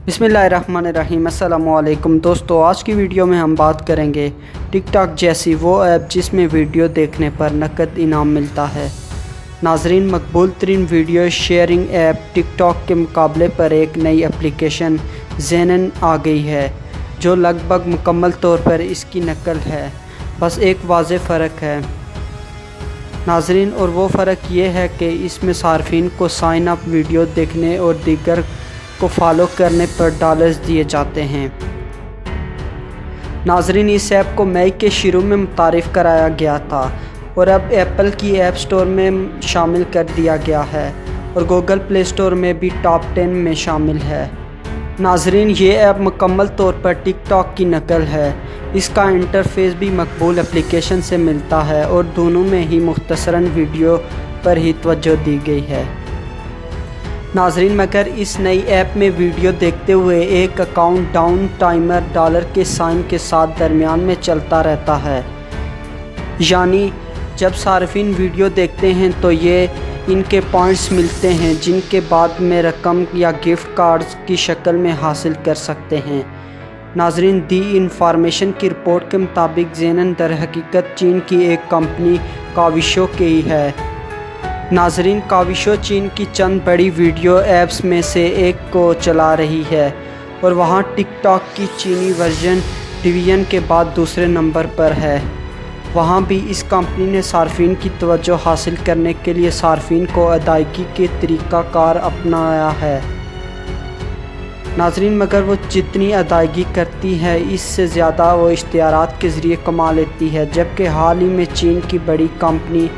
बिस्मिल्लाहिर्रहमानिर्रहीम। अस्सलामुअलैकुम दोस्तों, आज की वीडियो में हम बात करेंगे टिकटॉक जैसी वो ऐप जिसमें वीडियो देखने पर नकद इनाम मिलता है। नाजरीन, मकबूल तरीन वीडियो शेयरिंग ऐप टिकटॉक के मुकाबले पर एक नई एप्लीकेशन ज़ेनन आ गई है जो लगभग मुकम्मल तौर पर इसकी नकल है। बस एक वाज़ेह फ़र्क है नाजरीन, और वो फ़र्क ये है कि इसमें सार्फिन को साइन अप, वीडियो देखने और दीगर को फॉलो करने पर डॉलर्स दिए जाते हैं। नाजरीन, इस ऐप को मई के शुरू में मुतारिफ़ कराया गया था और अब एप्पल की ऐप स्टोर में शामिल कर दिया गया है और गूगल प्ले स्टोर में भी टॉप 10 में शामिल है। नाजरीन, ये ऐप मुकम्मल तौर पर टिकटॉक की नकल है। इसका इंटरफेस भी मकबूल एप्लीकेशन से मिलता है और दोनों में ही मुख्तसरन वीडियो पर ही तवज्जो दी गई है। नाजरीन, मगर इस नई ऐप में वीडियो देखते हुए एक अकाउंट डाउन टाइमर डॉलर के साइन के साथ दरमियान में चलता रहता है। यानी जब सार्फिन वीडियो देखते हैं तो ये इनके पॉइंट्स मिलते हैं जिनके बाद में रकम या गिफ्ट कार्ड्स की शक्ल में हासिल कर सकते हैं। नाजरीन, दी इंफॉर्मेशन की रिपोर्ट के मुताबिक ज़ेनन दर हकीकत चीन की एक कंपनी काविशो की है। नाजरीन, काविशो चीन की चंद बड़ी वीडियो ऐप्स में से एक को चला रही है और वहाँ टिकटॉक की चीनी वर्जन डिवीजन के बाद दूसरे नंबर पर है। वहाँ भी इस कंपनी ने सार्फिन की तवज्जो हासिल करने के लिए सार्फिन को अदायगी के तरीक़ाकार अपनाया है। नाजरीन, मगर वो जितनी अदायगी करती है इससे ज़्यादा वो इश्तिहारात के ज़रिए कमा लेती है। जबकि हाल ही में चीन की बड़ी कंपनी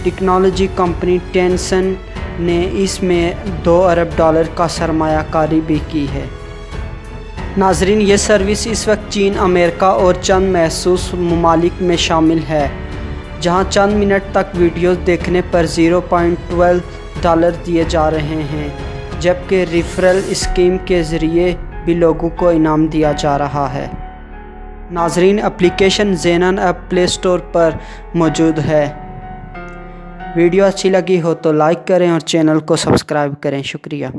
टेक्नोलॉजी कंपनी टेंसेंट ने इसमें $2 अरब का सरमायाकारी भी की है। नाजरीन, ये सर्विस इस वक्त चीन, अमेरिका और चंद महसूस ममालिक में शामिल है जहां चंद मिनट तक वीडियोस देखने पर $0.12 दिए जा रहे हैं, जबकि रिफरल स्कीम के ज़रिए भी लोगों को इनाम दिया जा रहा है। नाजरीन, एप्लीकेशन ज़ेनन ऐप प्ले स्टोर पर मौजूद है। वीडियो अच्छी लगी हो तो लाइक करें और चैनल को सब्सक्राइब करें। शुक्रिया।